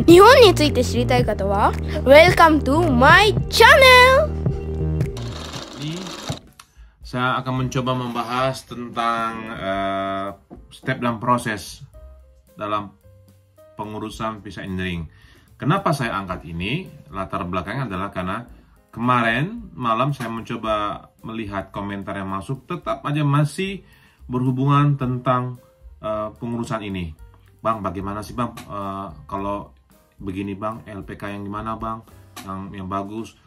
日本について知りたい方は Welcome to my channel. Saya akan mencoba membahas tentang step dan proses dalam pengurusan visa engineering. Kenapa saya angkat ini? Latar belakangnya adalah karena kemarin malam saya mencoba melihat komentar yang masuk, tetap aja masih berhubungan tentang pengurusan ini. Bang, bagaimana sih bang kalau begini bang, LPK yang gimana bang, yang bagus,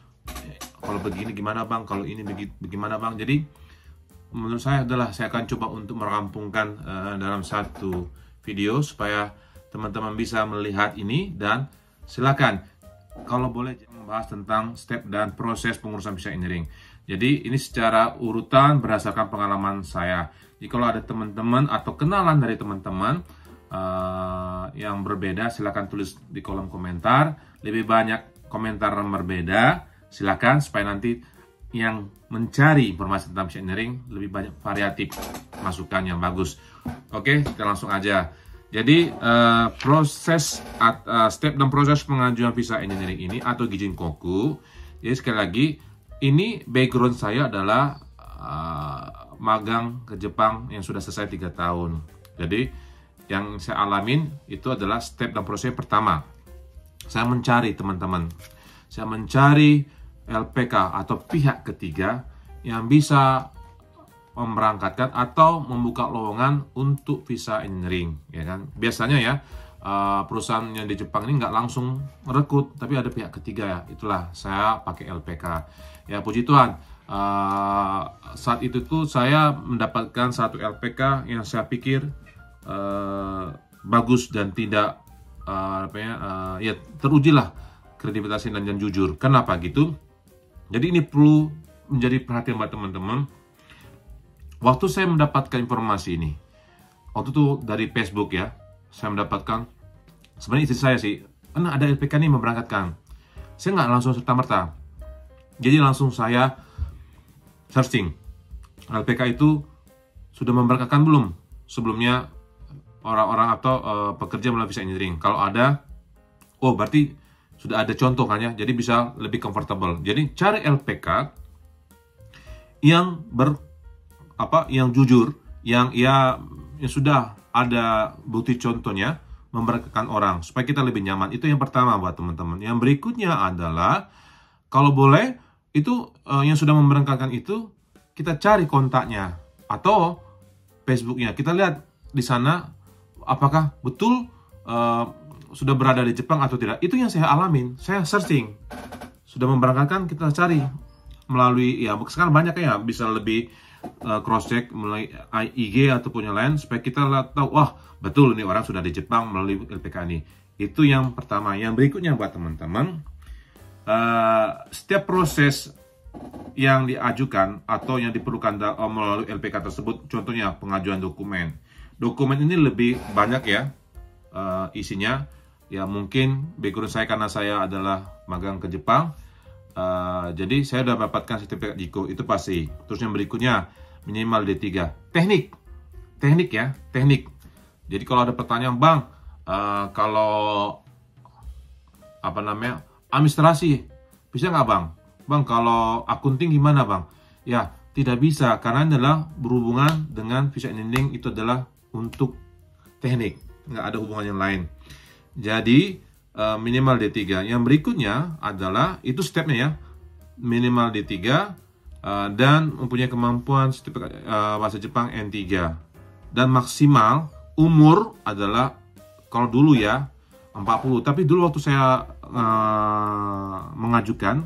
kalau begini gimana bang, kalau ini bagaimana bang. Jadi menurut saya adalah saya akan coba untuk merampungkan dalam satu video supaya teman-teman bisa melihat ini, dan silakan kalau boleh membahas tentang step dan proses pengurusan visa engineering. Jadi ini secara urutan berdasarkan pengalaman saya. Jadi kalau ada teman-teman atau kenalan dari teman-teman yang berbeda, silakan tulis di kolom komentar. Lebih banyak komentar yang berbeda, silakan, supaya nanti yang mencari informasi tentang visa engineering lebih banyak variatif masukan yang bagus. Oke, kita langsung aja. Jadi proses step dan proses pengajuan visa engineering ini atau Gijinkoku. Jadi sekali lagi, ini background saya adalah magang ke Jepang yang sudah selesai 3 tahun. Jadi yang saya alamin itu adalah step dan proses pertama. Saya mencari teman-teman, saya mencari LPK atau pihak ketiga yang bisa memberangkatkan atau membuka lowongan untuk visa engineering, ya kan? Biasanya ya perusahaan yang di Jepang ini nggak langsung merekrut, tapi ada pihak ketiga ya. Itulah saya pakai LPK. Ya puji Tuhan, saat itu tuh saya mendapatkan satu LPK yang saya pikir bagus dan tidak ya terujilah kredibilitasnya dan jujur. Kenapa gitu? Jadi ini perlu menjadi perhatian buat teman-teman. Waktu saya mendapatkan informasi ini, waktu itu dari Facebook ya, saya mendapatkan, sebenarnya istri saya sih, karena ada LPK nih memberangkatkan. Saya nggak langsung serta-merta. Jadi langsung saya searching, LPK itu sudah memberangkatkan belum sebelumnya orang-orang atau pekerja melalui visa engineering. Kalau ada, oh berarti sudah ada contoh kan ya, jadi bisa lebih comfortable. Jadi cari LPK yang yang jujur, yang sudah ada bukti contohnya memberangkatkan orang, supaya kita lebih nyaman. Itu yang pertama buat teman-teman. Yang berikutnya adalah, kalau boleh, itu yang sudah memberangkatkan itu kita cari kontaknya atau Facebooknya. Kita lihat di sana apakah betul sudah berada di Jepang atau tidak. Itu yang saya alamin. Saya searching, sudah memberangkatkan, kita cari melalui, ya sekarang banyak ya, bisa lebih cross check melalui IG ataupun yang lain, supaya kita tahu, wah betul ini orang sudah di Jepang melalui LPK ini. Itu yang pertama. Yang berikutnya buat teman-teman, setiap proses yang diajukan atau yang diperlukan melalui LPK tersebut, contohnya pengajuan dokumen. Dokumen ini lebih banyak ya isinya. Ya mungkin background saya karena saya adalah magang ke Jepang, jadi saya sudah mendapatkan sertifikat JIKO, itu pasti. Terus yang berikutnya minimal D3. Teknik ya, teknik. Jadi kalau ada pertanyaan, bang, kalau administrasi bisa nggak bang? Bang, kalau akunting gimana bang? Ya tidak bisa, karena adalah berhubungan dengan visa engineering, itu adalah untuk teknik, nggak ada hubungan yang lain. Jadi minimal D3. Yang berikutnya adalah, itu stepnya ya, minimal D3 dan mempunyai kemampuan sertifikat bahasa Jepang N3. Dan maksimal umur adalah, kalau dulu ya 40. Tapi dulu waktu saya mengajukan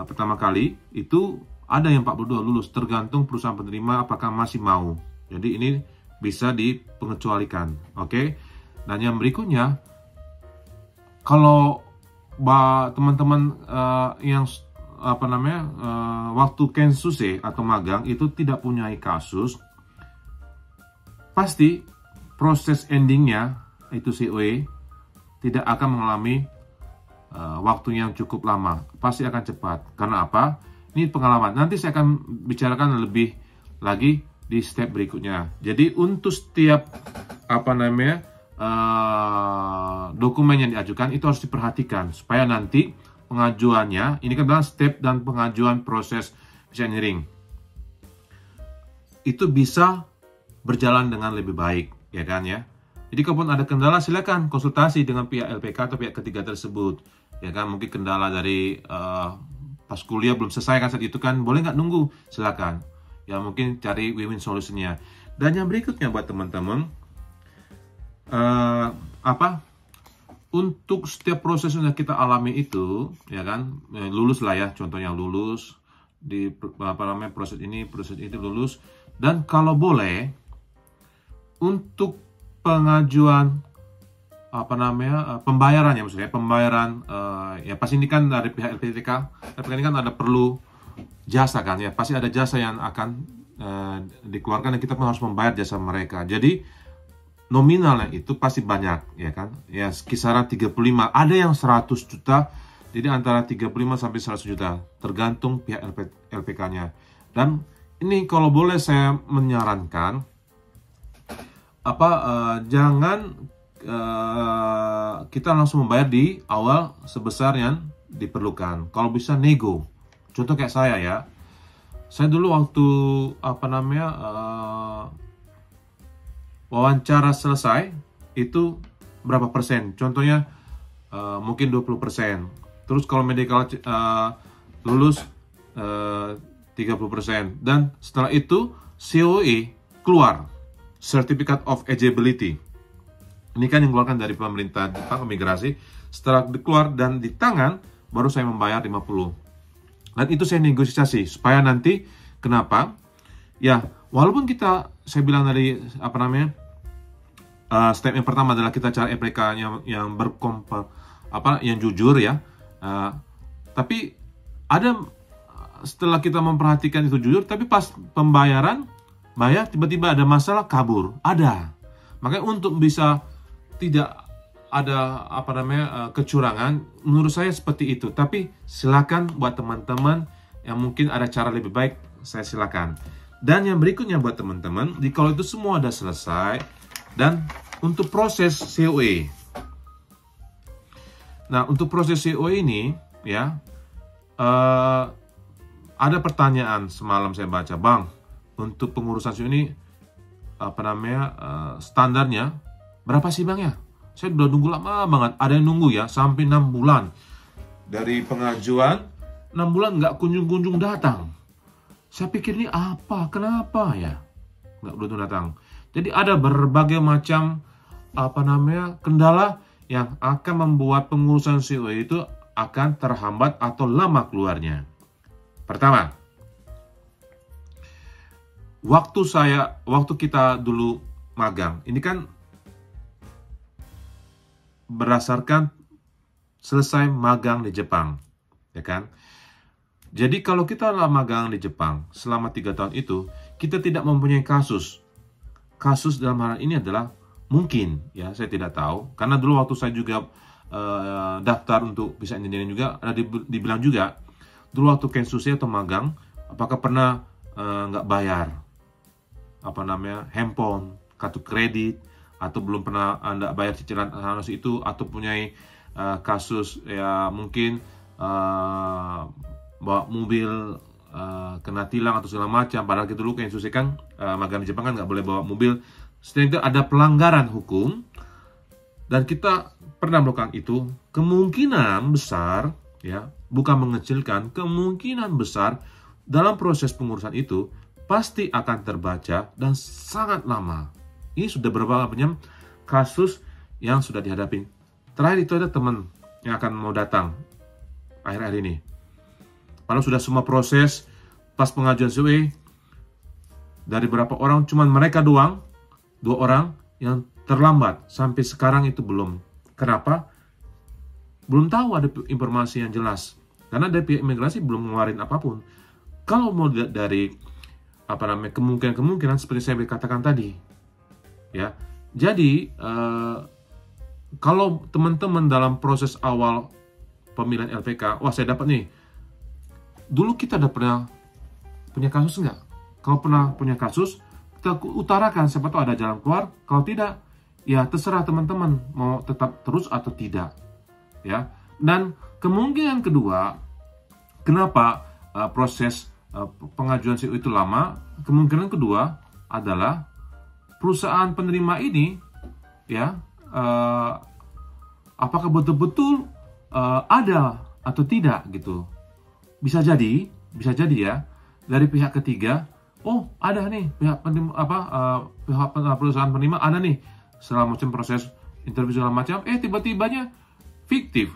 pertama kali, itu ada yang 42 lulus, tergantung perusahaan penerima apakah masih mau. Jadi ini bisa dipengecualikan, oke? Dan yang berikutnya, kalau teman-teman yang waktu kensuse atau magang itu tidak punya kasus, pasti proses endingnya itu COE tidak akan mengalami waktu yang cukup lama, pasti akan cepat. Karena apa? Ini pengalaman. Nanti saya akan bicarakan lebih lagi di step berikutnya. Jadi untuk setiap dokumen yang diajukan itu harus diperhatikan supaya nanti pengajuannya, ini kan adalah step dan pengajuan proses visa engineering, itu bisa berjalan dengan lebih baik, ya kan ya. Jadi kalaupun ada kendala, silakan konsultasi dengan pihak LPK atau pihak ketiga tersebut, ya kan. Mungkin kendala dari pas kuliah belum selesai kan saat itu kan, boleh nggak nunggu, silakan. Ya mungkin cari win-win solusinya. Dan yang berikutnya buat teman-teman, untuk setiap proses yang kita alami itu, ya kan, lulus lah ya, contohnya lulus di proses ini, proses itu lulus. Dan kalau boleh, untuk pengajuan pembayarannya, maksudnya pembayaran ya pasti ini kan dari pihak LPTK, tapi ini kan ada perlu jasa kan ya, pasti ada jasa yang akan dikeluarkan dan kita pun harus membayar jasa mereka. Jadi nominalnya itu pasti banyak, ya kan, ya kisaran 35, ada yang 100 juta, jadi antara 35 sampai 100 juta tergantung pihak LPK-nya. Dan ini kalau boleh saya menyarankan, jangan kita langsung membayar di awal sebesar yang diperlukan. Kalau bisa nego. Contoh kayak saya ya. Saya dulu waktu wawancara selesai itu berapa persen? Contohnya mungkin 20%. Terus kalau medical lulus 30%. Dan setelah itu COE keluar, Certificate of Eligibility. Ini kan yang dikeluarkan dari pemerintah Jepang, imigrasi. Setelah keluar dan di tangan, baru saya membayar 50. Dan itu saya negosiasi supaya nanti, kenapa? Ya, walaupun saya bilang dari step yang pertama adalah kita cari LPK yang yang jujur ya. Tapi ada, setelah kita memperhatikan itu jujur, tapi pas pembayaran bayar tiba-tiba ada masalah, kabur, ada. Makanya untuk bisa tidak ada kecurangan, menurut saya seperti itu. Tapi silakan buat teman-teman yang mungkin ada cara lebih baik, saya silakan. Dan yang berikutnya buat teman-teman, kalau itu semua udah selesai, dan untuk proses COE. Nah, untuk proses COE ini ya, ada pertanyaan semalam saya baca, Bang, untuk pengurusan COE ini standarnya berapa sih Bang ya? Saya udah nunggu lama banget. Ada yang nunggu ya sampai 6 bulan. Dari pengajuan 6 bulan nggak kunjung-kunjung datang. Saya pikir ini apa? Kenapa ya? Nggak kunjung datang. Jadi ada berbagai macam kendala yang akan membuat pengurusan COE itu akan terhambat atau lama keluarnya. Pertama, waktu kita dulu magang, ini kan berdasarkan selesai magang di Jepang, ya kan? Jadi kalau kita magang di Jepang selama 3 tahun itu, kita tidak mempunyai kasus. Kasus dalam hal ini adalah mungkin, ya saya tidak tahu, karena dulu waktu saya juga daftar untuk visa engineering juga, ada dibilang juga, dulu waktu Kensuke atau magang, apakah pernah nggak bayar handphone, kartu kredit, atau belum pernah Anda bayar cicilan harus itu, atau punya kasus ya mungkin bawa mobil kena tilang atau segala macam. Padahal kita dulu kayak kan magang di Jepang kan nggak boleh bawa mobil. Setelah itu ada pelanggaran hukum dan kita pernah melakukan itu, kemungkinan besar ya, bukan mengecilkan, kemungkinan besar dalam proses pengurusan itu pasti akan terbaca dan sangat lama. Ini sudah berapa banyak kasus yang sudah dihadapi. Terakhir itu ada teman yang akan mau datang akhir-akhir ini. Padahal sudah semua proses pas pengajuan COE dari berapa orang, cuman mereka doang, 2 orang yang terlambat sampai sekarang itu belum. Kenapa? Belum tahu ada informasi yang jelas. Karena dari pihak imigrasi belum ngeluarin apapun. Kalau mau dari kemungkinan seperti saya katakan tadi, ya. Jadi kalau teman-teman dalam proses awal pemilihan LPK, wah saya dapat nih. Dulu kita udah pernah punya kasus nggak? Kalau pernah punya kasus, kita utarakan, siapa tahu ada jalan keluar. Kalau tidak, ya terserah teman-teman mau tetap terus atau tidak, ya. Dan kemungkinan kedua, kenapa proses pengajuan CO itu lama? Kemungkinan kedua adalah perusahaan penerima ini, ya, apakah betul-betul ada atau tidak gitu. Bisa jadi ya dari pihak ketiga, oh ada nih pihak perusahaan penerima ada nih segala macam proses interview segala macam, tiba-tibanya fiktif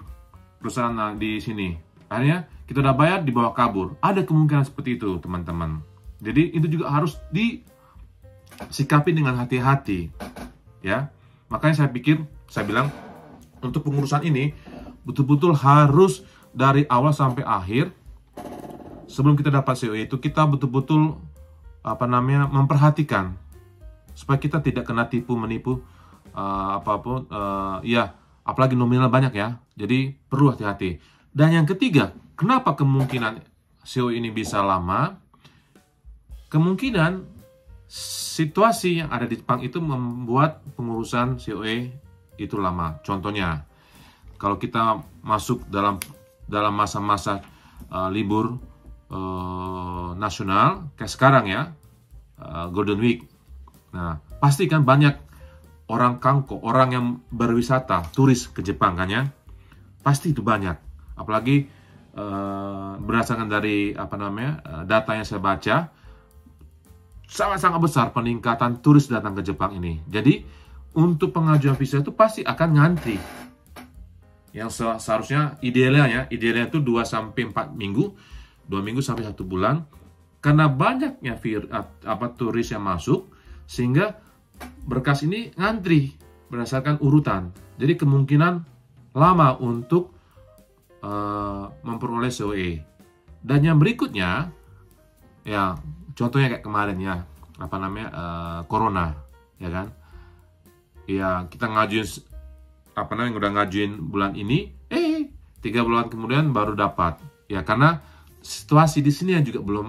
perusahaan di sini. Akhirnya kita udah bayar, dibawa kabur. Ada kemungkinan seperti itu, teman-teman. Jadi itu juga harus disikapi dengan hati-hati, ya. Makanya saya bilang untuk pengurusan ini betul-betul harus dari awal sampai akhir. Sebelum kita dapat COE itu kita betul-betul memperhatikan supaya kita tidak kena tipu menipu apapun, ya, apalagi nominal banyak ya. Jadi perlu hati-hati. Dan yang ketiga, kenapa kemungkinan COE ini bisa lama? Kemungkinan situasi yang ada di Jepang itu membuat pengurusan COE itu lama. Contohnya, kalau kita masuk dalam masa-masa libur nasional kayak sekarang ya, Golden Week. Nah, pasti kan banyak orang yang berwisata, turis ke Jepang kan ya. Pasti itu banyak. Apalagi berdasarkan dari data yang saya baca, sangat-sangat besar peningkatan turis datang ke Jepang ini. Jadi untuk pengajuan visa itu pasti akan ngantri. Yang seharusnya idealnya itu 2-4 minggu, 2 minggu sampai 1 bulan. Karena banyaknya turis yang masuk, sehingga berkas ini ngantri berdasarkan urutan. Jadi kemungkinan lama untuk memperoleh COE. Dan yang berikutnya, ya contohnya kayak kemarin ya, corona, ya kan? Ya kita ngajuin udah ngajuin bulan ini, 3 bulan kemudian baru dapat. Ya karena situasi di sini yang juga belum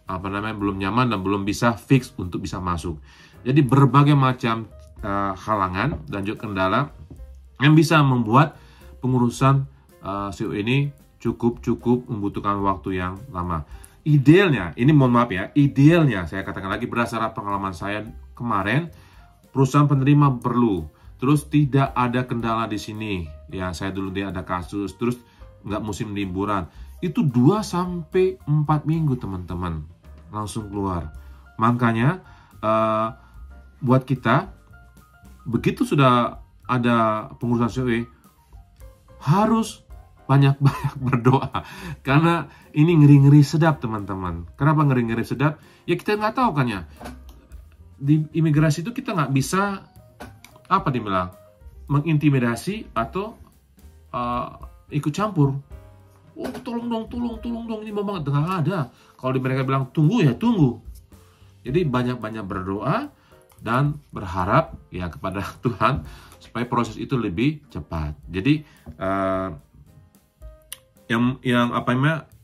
belum nyaman dan belum bisa fix untuk bisa masuk. Jadi berbagai macam halangan dan juga kendala yang bisa membuat pengurusan COE ini cukup membutuhkan waktu yang lama. Idealnya, ini mohon maaf ya, idealnya saya katakan lagi berdasarkan pengalaman saya kemarin, perusahaan penerima perlu, terus tidak ada kendala di sini. Ya, saya dulu ada kasus, terus nggak musim liburan. Itu 2-4 minggu teman-teman, langsung keluar. Makanya, buat kita, begitu sudah ada pengurusan COE, harus banyak-banyak berdoa. Karena ini ngeri-ngeri sedap teman-teman. Kenapa ngeri-ngeri sedap? Ya kita nggak tahu kan ya. Di imigrasi itu kita nggak bisa mengintimidasi atau ikut campur. Oh tolong dong ini mau banget. Nggak ada. Kalau mereka bilang tunggu ya tunggu. Jadi banyak-banyak berdoa dan berharap ya kepada Tuhan supaya proses itu lebih cepat. Jadi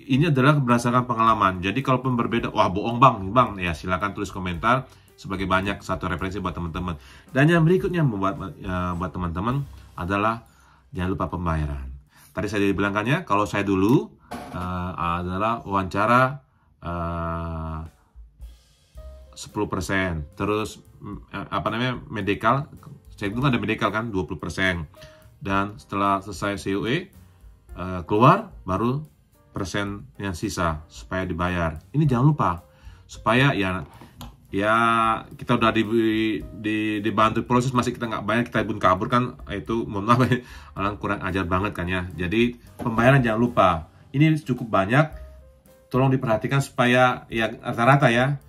ini adalah berdasarkan pengalaman. Jadi kalaupun berbeda, wah bohong bang, ya silakan tulis komentar sebagai banyak satu referensi buat teman-teman. Dan yang berikutnya buat teman-teman adalah jangan lupa pembayaran. Tadi saya dibilangkannya, kalau saya dulu adalah wawancara 10%, terus medical, saya itu ada medical kan 20%, dan setelah selesai COE keluar baru persen yang sisa supaya dibayar. Ini jangan lupa supaya ya kita udah dibantu proses masih kita nggak bayar, kita pun kabur kan, itu mohon maaf orang kurang ajar banget kan ya. Jadi pembayaran jangan lupa, ini cukup banyak, tolong diperhatikan supaya ya rata-rata ya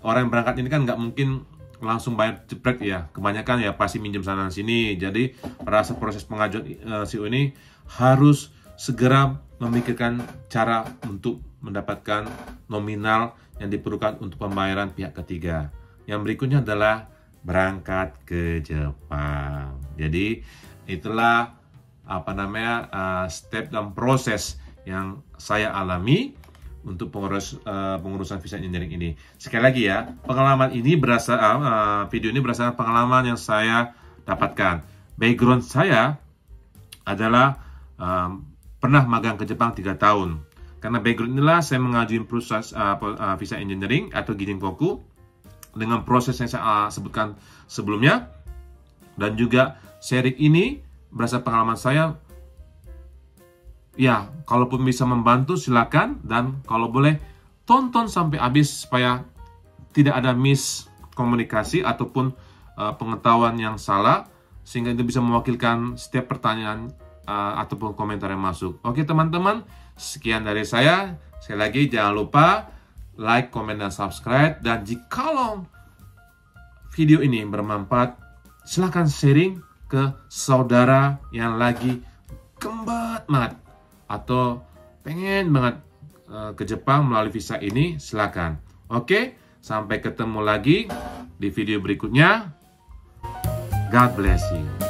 orang yang berangkat ini kan nggak mungkin langsung bayar jeprek ya, kebanyakan ya pasti minjem sana sini. Jadi rasa proses pengajuan CO ini harus segera memikirkan cara untuk mendapatkan nominal yang diperlukan untuk pembayaran pihak ketiga. Yang berikutnya adalah berangkat ke Jepang. Jadi itulah step dan proses yang saya alami untuk pengurusan visa engineering ini. Sekali lagi ya, pengalaman ini video ini berdasarkan pengalaman yang saya dapatkan. Background saya adalah pernah magang ke Jepang 3 tahun. Karena background inilah saya mengajuin proses visa engineering atau Ginkoku dengan proses yang saya sebutkan sebelumnya. Dan juga sharing ini berdasarkan pengalaman saya. Ya, kalaupun bisa membantu silakan, dan kalau boleh tonton sampai habis supaya tidak ada miskomunikasi ataupun pengetahuan yang salah, sehingga itu bisa mewakilkan setiap pertanyaan ataupun komentar yang masuk. Oke teman-teman, sekian dari saya. Sekali lagi jangan lupa like, komen, dan subscribe. Dan jikalau video ini bermanfaat, silahkan sharing ke saudara yang lagi gembat banget atau pengen banget ke Jepang melalui visa ini. Silahkan. Oke, sampai ketemu lagi di video berikutnya. God bless you.